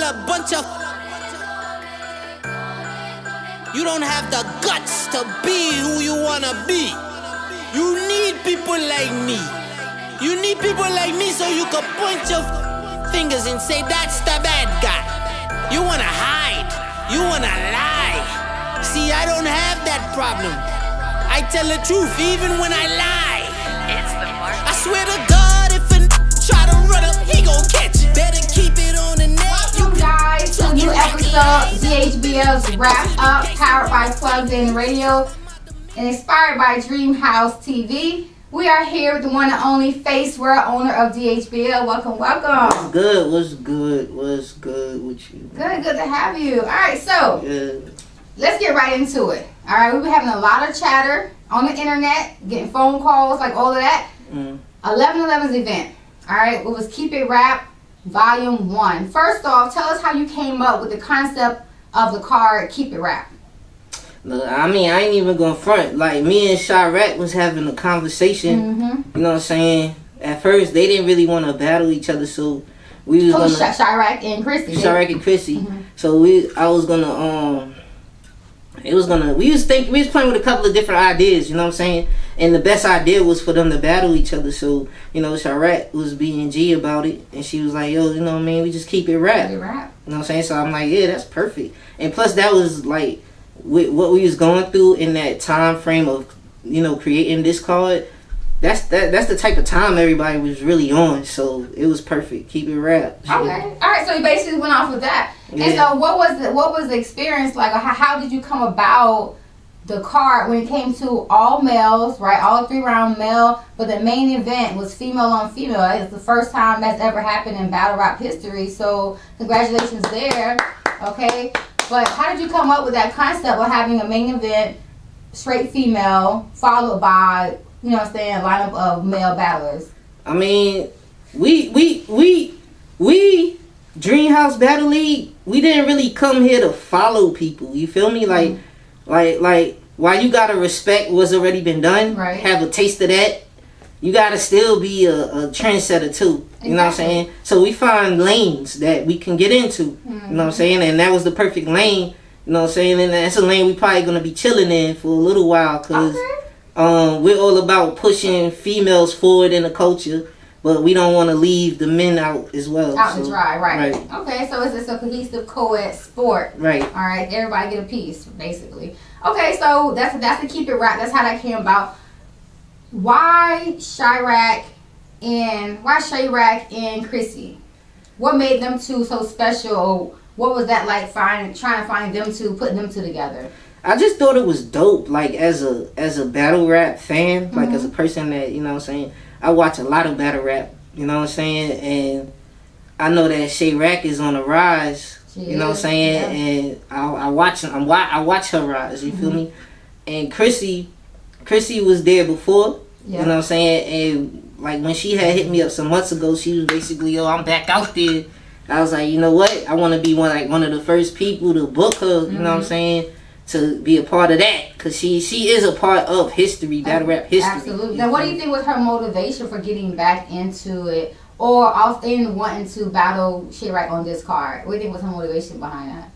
a bunch of. You don't have the guts to be who you wanna be. You need people like me. You need people like me so you can point your fingers and say that's the bad guy. You wanna hide. You wanna lie. See, I don't have that problem. I tell the truth even when I lie. It's the mark. I swear to God, if a try to run up, he gon' catch it. Better keep it on the net. Welcome guys to a new episode, DHBL's Wrap Up, powered by Plugged In Radio and inspired by Dream House TV. We are here with the one and only Face World, owner of DHBL. Welcome, welcome. What's good with you? Good to have you. All right, so let's get right into it. All right, we've been having a lot of chatter on the internet, getting phone calls, like all of that. 11/11's event. All right, it was Keep It Rap Volume 1. First off, tell us how you came up with the concept of the card Keep It Rap. Look, I mean, I ain't even gonna front. Like, me and Chirac was having a conversation. You know what I'm saying? At first, they didn't really want to battle each other, so we was gonna... Chirac and Krissy. Chirac and Krissy. So I was gonna, we was playing with a couple of different ideas, you know what I'm saying? And the best idea was for them to battle each other. So, you know, Chirac was being G about it, and she was like, yo, you know what I mean? We just keep it rap. Keep it rap. You know what I'm saying? So I'm like, yeah, that's perfect. And plus, that was like, with what we was going through in that time frame of, you know, creating this card, that's the type of time everybody was really on. So it was perfect. Keep it rap. Okay. All right. So you basically went off of that. Yeah. And so what was the experience like? How did you come about the card when it came to all males, right? All 3-round male, but the main event was female on female. It's the first time that's ever happened in battle rap history. So congratulations there. Okay. But how did you come up with that concept of having a main event, straight female, followed by, you know what I'm saying, a lineup of male battlers? I mean, we Dream House Battle League, we didn't really come here to follow people. You feel me? Like while you gotta respect what's already been done, right, have a taste of that, you gotta still be a trendsetter too. You know what I'm saying? So we find lanes that we can get into. You know what I'm saying? And that was the perfect lane. You know what I'm saying? And that's a lane we probably gonna be chilling in for a little while, cause we're all about pushing females forward in the culture, but we don't want to leave the men out as well. Out to dry, right? Okay, so it's a cohesive co-ed sport, right? All right, everybody get a piece, basically. Okay, so that's the Keep It Rap. That's how that came about. Why Chirac and Krissy? What made them two so special? What was that like? Trying to find them two, putting them two together. I just thought it was dope. Like as a battle rap fan, like as a person that, you know what I'm saying, I watch a lot of battle rap. You know what I'm saying, and I know that Chirac is on the rise. You know what I'm saying, and I watch her rise. You feel me? And Krissy was there before. You know what I'm saying? And like when she had hit me up some months ago, she was basically, yo, I'm back out there. I was like, you know what? I want to be one of the first people to book her. You know what I'm saying? To be a part of that, because she is a part of history, battle rap history. Absolutely. Now, what do you think was her motivation for getting back into it, or often wanting to battle Chirac on this card? What do you think was her motivation behind that?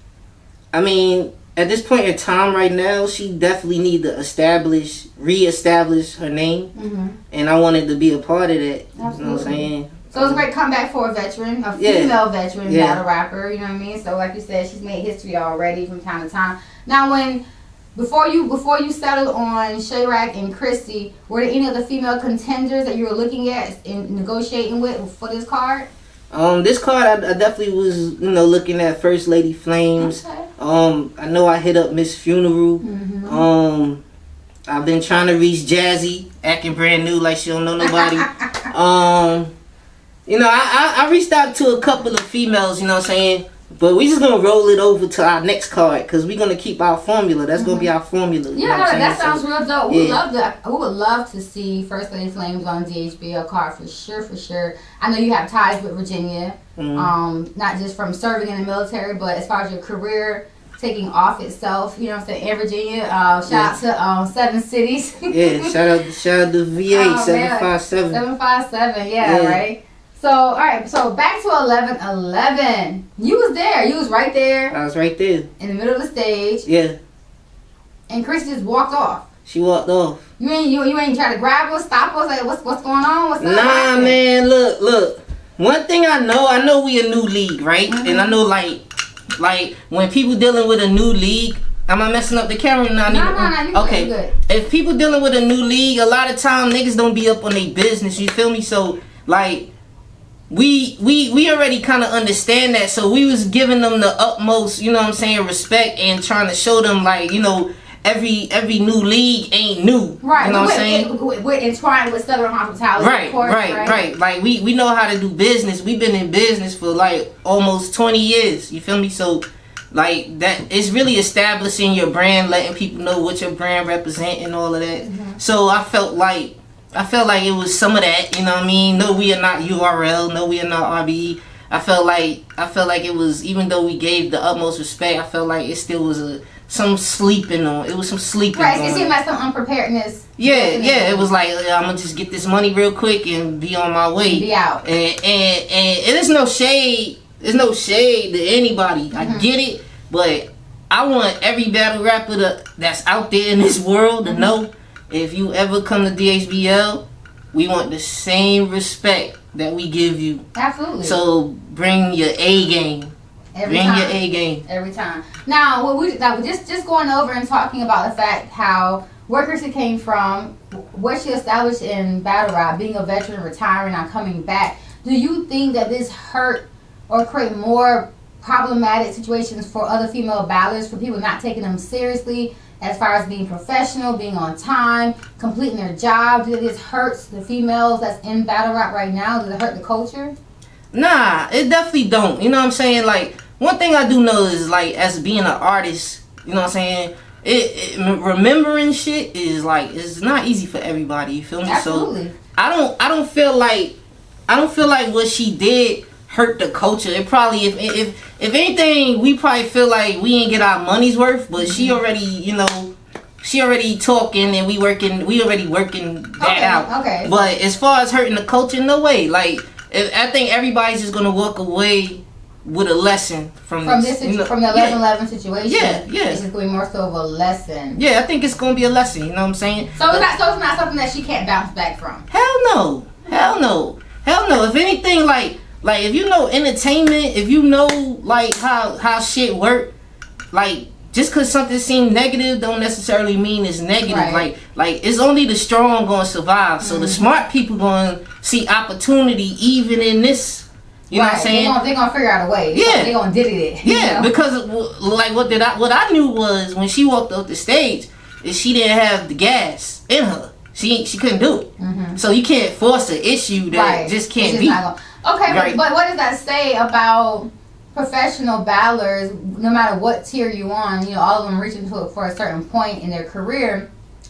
I mean, at this point in time right now, she definitely need to re-establish her name, and I wanted to be a part of that. Absolutely. You know what I'm saying? So it's a great comeback for a veteran, a female veteran battle rapper. You know what I mean? So like you said, she's made history already from time to time. Now, before you settled on Chirac and Krissy, were there any other female contenders that you were looking at and negotiating with for this card? This card, I definitely was, you know, looking at First Lady Flames. Okay. I know I hit up Miss Funeral. I've been trying to reach Jazzy, acting brand new like she don't know nobody. You know, I reached out to a couple of females, you know what I'm saying? But we just going to roll it over to our next card because we're going to keep our formula. That's going to be our formula. Yeah, that sounds real dope. We would love to see First Lady Flames on DHBL card for sure. I know you have ties with Virginia, not just from serving in the military, but as far as your career taking off itself, you know what I'm saying, in Virginia. Shout out to 7 cities. Yeah, shout out to VA 757. 757, right? So, all right. So back to 11-11. You was there. You was right there. I was right there in the middle of the stage. Yeah. And Krissy just walked off. She walked off. You ain't try to grab us, stop us. Like what's going on? What's up? Nah, man. Look. One thing I know we a new league, right? Mm-hmm. And I know like when people dealing with a new league. Am I messing up the camera? No. Okay. Good. If people dealing with a new league, a lot of time niggas don't be up on their business. You feel me? So like, we already kind of understand that. So we was giving them the utmost, you know what I'm saying, respect and trying to show them like, you know, every new league ain't new. Right. You know what I'm saying? We're entwined with Southern hospitality. Right, of course, right. Like we know how to do business. We've been in business for like almost 20 years. You feel me? So. Like that, it's really establishing your brand, letting people know what your brand represent and all of that. Mm-hmm. So I felt like it was some of that, you know what I mean? No, we are not URL. No, we are not RBE. I felt like it was, even though we gave the utmost respect, I felt like it still was some sleeping on. It was some sleeping. Right, it seemed like some unpreparedness. Yeah. It was like I'm gonna just get this money real quick and be on my way. Be out. And there's no shade. There's no shade to anybody. I get it, but I want every battle rapper that's out there in this world to know, if you ever come to DHBL, we want the same respect that we give you. Absolutely. So bring your A game. Every time. Now, just going over and talking about the fact how where Krissy came from, what she established in battle rap, being a veteran, retiring, and coming back. Do you think that this hurt or create more problematic situations for other female battlers, for people not taking them seriously as far as being professional, being on time, completing their job? Do this hurts the females that's in battle rap right now? Does it hurt the culture? Nah, it definitely don't. You know what I'm saying? Like, one thing I do know is, like, as being an artist, you know what I'm saying, remembering shit is like, it's not easy for everybody. You feel me? Absolutely. So I don't feel like what she did hurt the culture. It probably, if anything, we probably feel like we ain't get our money's worth. But she already, you know, she already talking and we already working that out. Okay. But as far as hurting the culture, no way. Like, I think everybody's just gonna walk away with a lesson from the 11-11 situation. Yeah. It's just going to be more so of a lesson. Yeah, I think it's gonna be a lesson. You know what I'm saying? So it's not something that she can't bounce back from. Hell no. If anything, like if you know entertainment, if you know like how shit work, like just cause something seems negative don't necessarily mean it's negative. Right. Like it's only the strong gonna survive. So the smart people gonna see opportunity even in this. You know what I'm saying? They're gonna figure out a way. They're gonna did it. Yeah, because like what I knew was when she walked up the stage, is she didn't have the gas in her. She couldn't do it. Mm-hmm. So you can't force an issue that just can't be. Okay, but what does that say about professional battlers? No matter what tier you on, you know, all of them reaching for a certain point in their career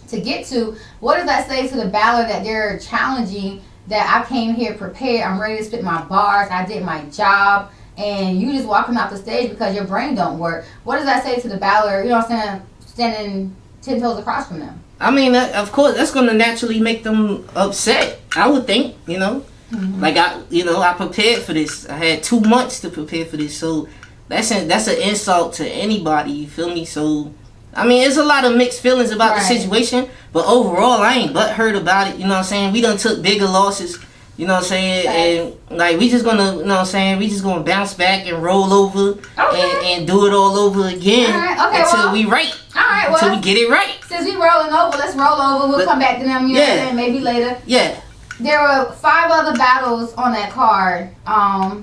to get to. What does that say to the battler that they're challenging? That I came here prepared, I'm ready to spit my bars, I did my job, and you just walking off the stage because your brain don't work. What does that say to the battler, you know what I'm saying, standing 10 toes across from them? I mean, of course, that's going to naturally make them upset, I would think, you know. Mm-hmm. Like, I prepared for this. I had 2 months to prepare for this, so that's an insult to anybody, you feel me? So, I mean, there's a lot of mixed feelings about the situation, but overall, I ain't butthurt about it, you know what I'm saying? We done took bigger losses, you know what I'm saying? And, like, we just gonna, you know what I'm saying? We just gonna bounce back and roll over and do it all over again until we right. Until we get it right. Since we rolling over, let's roll over. We'll come back to them, you know what I'm saying? Maybe later. Yeah. There were 5 other battles on that card.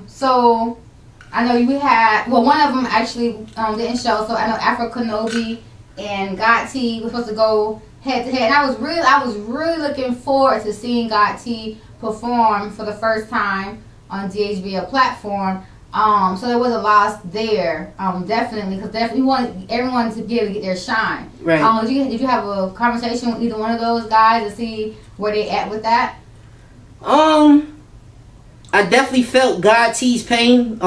So, I know we had, well, one of them actually didn't show, so I know Afro Kenobi and Gotti was supposed to go head to head, and I was really looking forward to seeing Gotti perform for the first time on DHBL platform. So there was a loss there, definitely, because definitely we want everyone to be able to get their shine. Right. Did you have a conversation with either one of those guys to see where they at with that? I definitely felt Gotti's pain.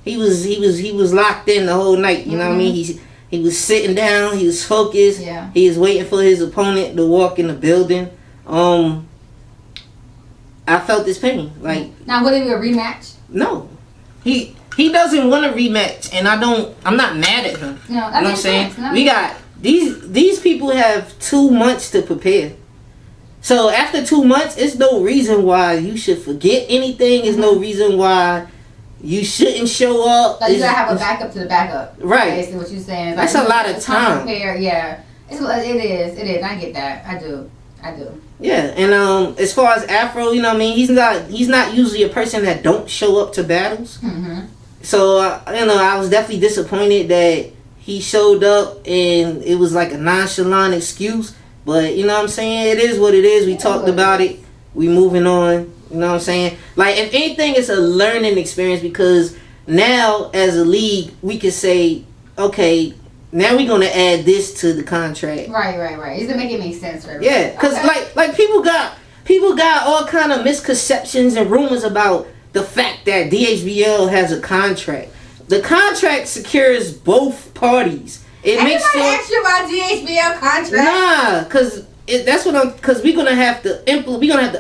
He was locked in the whole night. You know what I mean? He was sitting down. He was focused. Yeah. He was waiting for his opponent to walk in the building. I felt this pain. Like, now, would it be a rematch? No, he doesn't want a rematch, and I'm not mad at him. No, that you know what I'm saying? No. We got these people have 2 months to prepare. So after 2 months, it's no reason why you should forget anything. It's no reason why you shouldn't show up. Like, you gotta have a backup to the backup. Right. Basically, what you're saying. Like, that's a lot of time. Yeah. It is. I get that. I do. Yeah, and as far as Afro, you know what I mean, he's not usually a person that don't show up to battles. Mm-hmm. So I was definitely disappointed that he showed up and it was like a nonchalant excuse. But you know what I'm saying, it is what it is. We talked about it. We moving on. You know what I'm saying? Like, if anything, it's a learning experience, because now as a league we can say, okay, now we're gonna add this to the contract. Right. It's to make it make sense for everybody. Yeah, because like people got all kind of misconceptions and rumors about the fact that DHBL has a contract. The contract secures both parties. It Anybody makes sure. ask you about DHBL contract? Nah, because we're gonna have to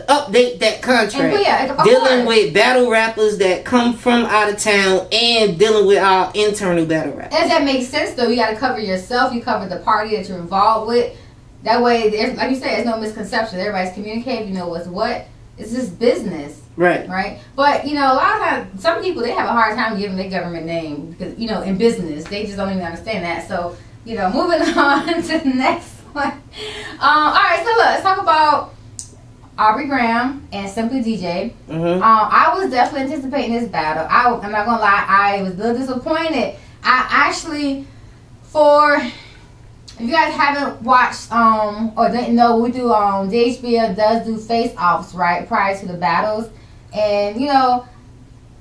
update that contract. Dealing with battle rappers that come from out of town and dealing with our internal battle rappers. As that makes sense, though, you got to cover yourself. You cover the party that you're involved with. That way, like you said, there's no misconception. Everybody's communicating. You know what's what. It's just business. Right. But a lot of times, some people, they have a hard time giving their government name because in business they just don't even understand that. So moving on to the next one. All right, so let's talk about Aubrey Graham and Simply DJ. Mm-hmm. I was definitely anticipating this battle. I'm not gonna lie, I was a little disappointed. I actually, if you guys haven't watched or didn't know, we do DHBL does do face-offs right prior to the battles, and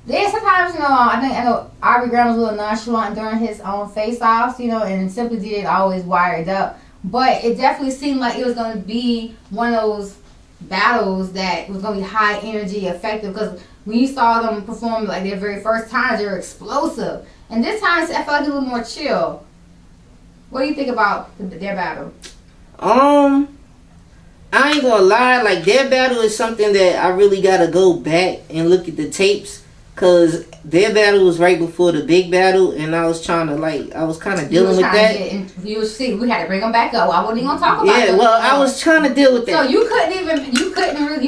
there's sometimes I know Aubrey Graham was a little nonchalant during his own face-offs, and Simply DJ always wired up, but it definitely seemed like it was going to be one of those battles that was going to be high energy, effective, because when you saw them perform like their very first times, they were explosive, and this time I felt like a little more chill. What do you think about their battle? I ain't gonna lie, like, their battle is something that I really gotta go back and look at the tapes, cause their battle was right before the big battle, and I was trying to I was kind of dealing with that. You see, we had to bring them back up. I wasn't even gonna talk about it. Yeah, well, I was trying to deal with that. So you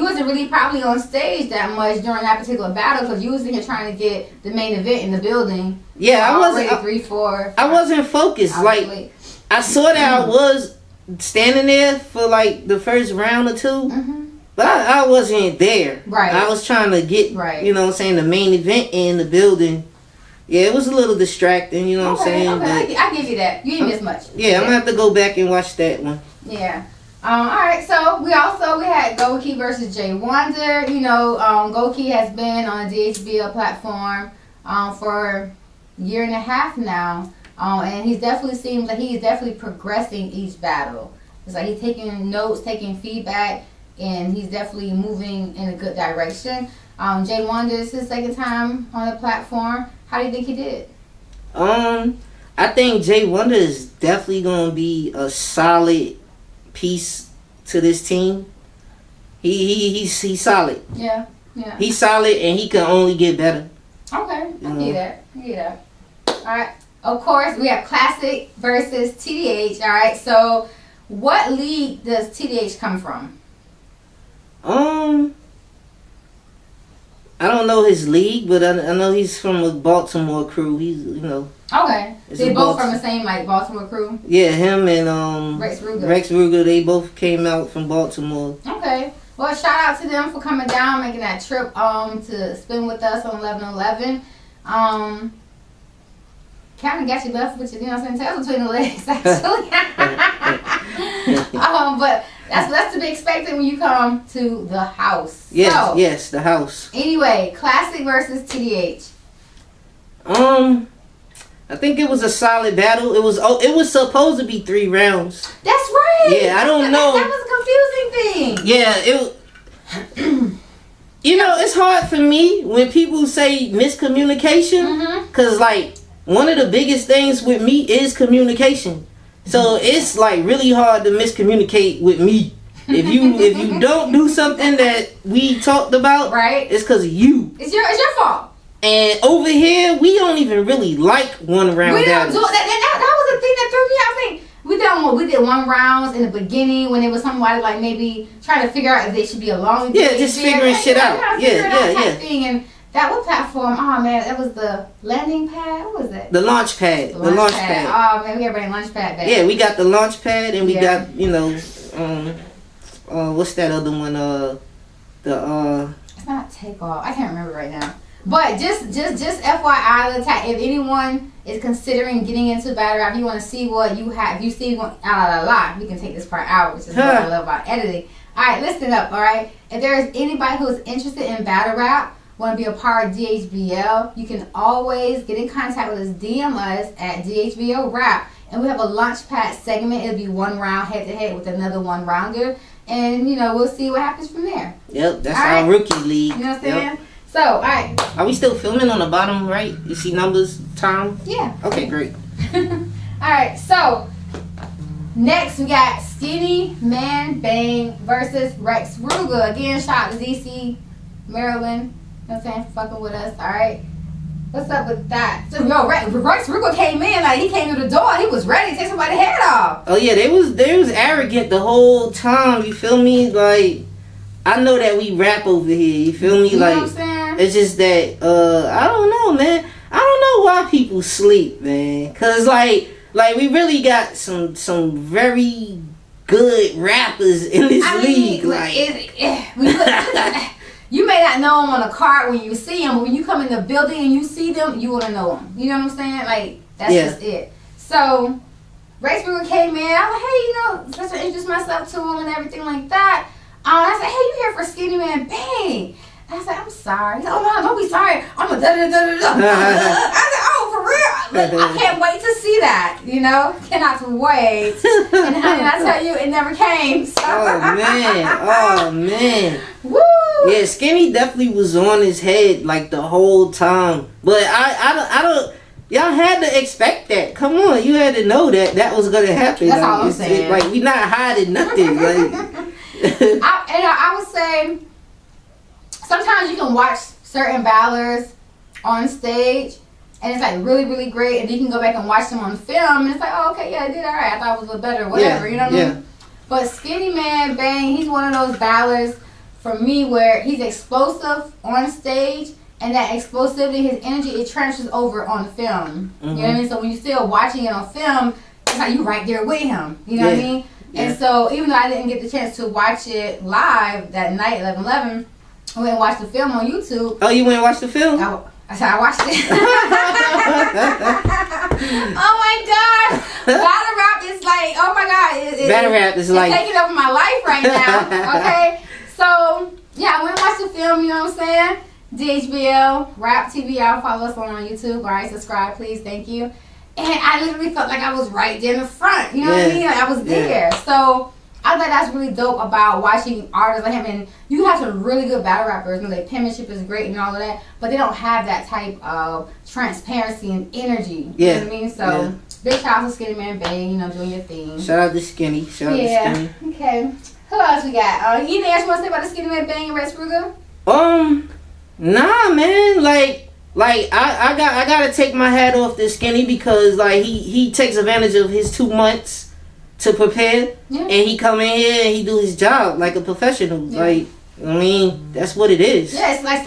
wasn't really probably on stage that much during that particular battle, because you was in here trying to get the main event in the building. Yeah, I wasn't 3-4. I wasn't focused. Like, I saw that I was standing there for the first round or two. Mm-hmm. But I wasn't there. Right. I was trying to get, the main event in the building. Yeah, it was a little distracting, you know what I'm saying? Okay, I give you that. You didn't miss much. Yeah, I'm going to have to go back and watch that one. Yeah. All right, so we had Goki versus Jay Wonder. Goki has been on the DHBL platform for a year and a half now. And he definitely seems like he's definitely progressing each battle. It's like he's taking notes, taking feedback, and he's definitely moving in a good direction. Jay Wonder is his second time on the platform. How do you think he did? I think Jay Wonder is definitely going to be a solid piece to this team. He's solid. Yeah. He's solid, and he can only get better. Okay, I get that. All right. Of course, we have Classic versus TDH. All right. So, what league does TDH come from? I don't know his league, but I know he's from a Baltimore crew. He's Okay. They both from the same Baltimore crew. Yeah, him and Rex Ruger. They both came out from Baltimore. Okay. Well, shout out to them for coming down, making that trip to spend with us on 11/11. Kind of got your buff, which you know what I'm saying, tails between the legs actually. But that's to be expected when you come to the house. Yes, the house. Anyway, Classic versus TDH. I think it was a solid battle. It was supposed to be 3 rounds. That's right. Yeah, I don't know. That was a confusing thing. Yeah, it's hard for me when people say miscommunication, because one of the biggest things with me is communication. So it's really hard to miscommunicate with me. If you don't do something that we talked about, right, it's because of you. It's your fault. And over here, we don't even really like one round. We don't do that. That was the thing that threw me out. I think we did 1 rounds in the beginning when it was somebody like maybe trying to figure out if they should be alone. Yeah, just figuring shit out. Yeah. Thing. And that what platform? Oh man, that was the landing pad. What was that? The launch pad. The launch pad. Oh man, we gotta bring launch pad back. Yeah, we got the launch pad, and we got what's that other one? It's not takeoff. I can't remember right now. But just FYI, if anyone is considering getting into battle rap, you want to see what you have. If you see one, we can take this part out, which is what I love about editing. All right, listen up. All right, if there is anybody who is interested in battle rap, want to be a part of DHBL, you can always get in contact with us. DM us at DHBL Rap, and we have a launch pad segment. It'll be 1 round head to head with another 1 rounder, and we'll see what happens from there. Yep, that's our rookie league. You know what I'm saying? So, all right. Are we still filming on the bottom right? You see numbers, time? Yeah. Okay, great. All right, so next we got Skinny Man Bang versus Rex Ruger. Again, shout out to DC, Maryland. You know what I'm saying? Fucking with us, all right? What's up with that? So, Rex Ruger came in, like, he came to the door. He was ready to take somebody's head off. Oh, yeah, they was arrogant the whole time. You feel me? Like, I know that we rap over here. You feel me? You like, know what I'm saying? It's just that, I don't know, man. I don't know why people sleep, man. Cause like we really got some very good rappers in this league. You may not know them on a card when you see them, but when you come in the building and you see them, you want to know them. You know what I'm saying? Like, that's just it. So, Rex Ruger came in. I was like, hey, just to introduce myself to him and everything like that. I said, hey, you here for Skinny Man Bang? I said, I'm sorry. He said, oh, no, don't be sorry. I'm a da-da-da-da-da. I said, oh, for real? I can't wait to see that, Cannot wait. And honey, I tell you, it never came. So. Oh, man. Woo! Yeah, Skinny definitely was on his head, like, the whole time. But I don't... Y'all had to expect that. Come on, you had to know that was going to happen. That's all I'm saying. Like, we not hiding nothing. Like, I would say... Sometimes you can watch certain battlers on stage, and it's like really, really great, and you can go back and watch them on film, and it's like, oh, okay, yeah, I did all right. I thought it was a little better, whatever, you know what I mean? But Skinny Man Bang, he's one of those battlers for me where he's explosive on stage, and that explosivity, his energy, it transfers over on film. You know what I mean? So when you're still watching it on film, it's like you right there with him. You know what I mean? Yeah. And so even though I didn't get the chance to watch it live that night, 11/11. I went and watched the film on YouTube. Oh, you went and watched the film? I said I watched it. Oh my God. Battle rap is like, oh my God. Battle rap is like... It's taking over my life right now. Okay? So, yeah, I went and watched the film, you know what I'm saying? DHBL, Rap TV, y'all follow us on YouTube. All right, subscribe, please. Thank you. And I literally felt like I was right there in the front. You know what I mean? Like I was there. So... I think that's really dope about watching artists like him. And you have some really good battle rappers. Their penmanship is great and all of that. But they don't have that type of transparency and energy. You know what I mean? So, big shout out to Skinny Man Bang, doing your thing. Shout out to Skinny. Shout out to Skinny. Okay. Who else we got? Anything else you want to say about the Skinny Man Bang and Rex Ruger? Nah, man. Like I gotta take my hat off to Skinny because like he takes advantage of his 2 months to prepare, and he come in here and he do his job like a professional. Like, I mean, that's what it is. Yeah, it's like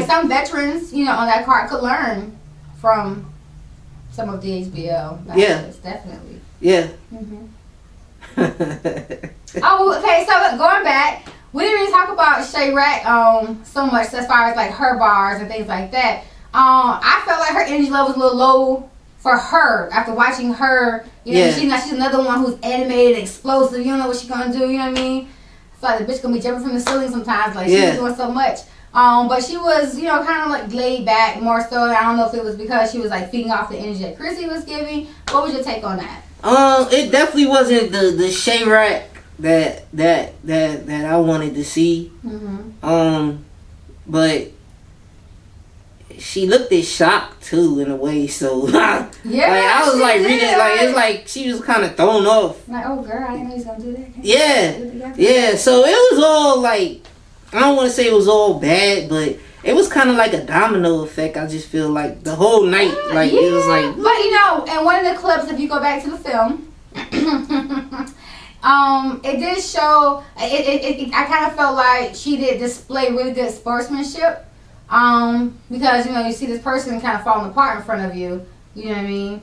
some veterans, on that card could learn from some of DHBL. Definitely. Yeah. Oh, okay. So going back, we didn't really talk about Shay Rack so much as far as like her bars and things like that. I felt like her energy level was a little low for her after watching her. She's another one who's animated, explosive. You don't know what she's gonna do. You know what I mean? I feel like the bitch gonna be jumping from the ceiling sometimes. Like she's doing so much. But she was, kind of like laid back more so. I don't know if it was because she was like feeding off the energy that Krissy was giving. What was your take on that? It definitely wasn't the Shay Rack that I wanted to see. But she looked at shocked too in a way. So yeah, like, I was like reading it, like it's like she was kind of thrown off. Like, oh girl, I didn't know he was gonna do that. Yeah. So it was all like, I don't want to say it was all bad, but it was kind of like a domino effect. I just feel like the whole night, like it was like. But you know, in one of the clips, if you go back to the film. It did show. I kind of felt like she did display really good sportsmanship. Because you know you see this person kind of falling apart in front of you. You know what I mean?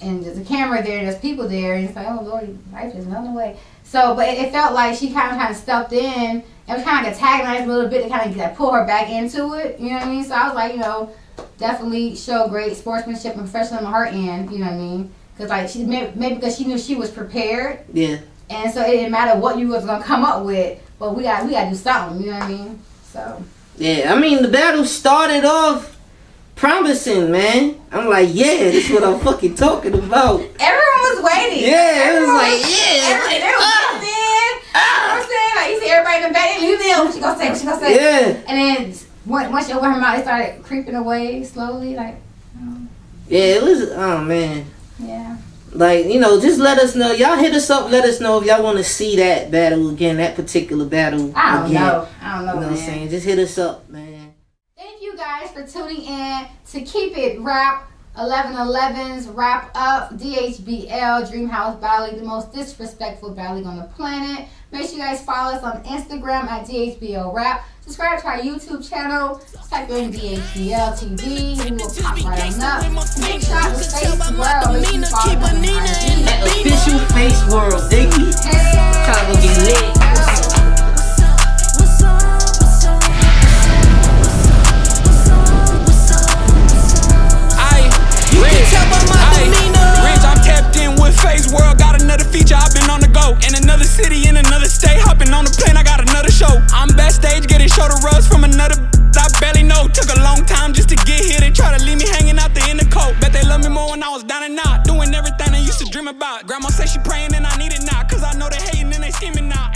And there's a camera there, and there's people there, and it's like, oh Lord, life is another way. So, but it felt like she kind of stepped in and was kind of like antagonized a little bit to kind of like pull her back into it. You know what I mean? So I was like, you know, definitely show great sportsmanship and professionalism on her end. You know what I mean? Because like she maybe because she knew she was prepared. Yeah. And so it didn't matter what you was gonna come up with, but we got to do something. You know what I mean? So. Yeah, I mean the battle started off promising, man. I'm like, yeah, this is what I'm fucking talking about. Everyone was waiting. Yeah, it was like, yeah. They was in. You know what I'm saying? Like you see everybody in the back, leave them. What she gonna say? What she gonna say? Yeah. And then once she opened her mouth, it started creeping away slowly, like. Yeah, it was. Oh man. Yeah. Like, you know, just let us know. Y'all hit us up. Let us know if y'all want to see that battle again, that particular battle. I don't know. You know what I'm man. saying? Just hit us up, man. Thank you guys for tuning in to Keep It Rap 1111's Wrap Up DHBL Dream House Battle, the most disrespectful battle on the planet. Make sure you guys follow us on Instagram at DHBL Rap. Subscribe to our YouTube channel. Type in DHBL TV and we'll pop right on up. Make sure to Face World. Make sure you follow us on IG. That official Face World, Diggy. Hey. Trying to go get lit. Face World, got another feature, I've been on the go. In another city, in another state, hopping on the plane, I got another show. I'm backstage getting shoulder rubs from another I barely know. Took a long time just to get here, they try to leave me hanging out there in the coat. Bet they love me more when I was down and out, doing everything I used to dream about. Grandma said she praying and I need it now, cause I know they hating and they scheming now.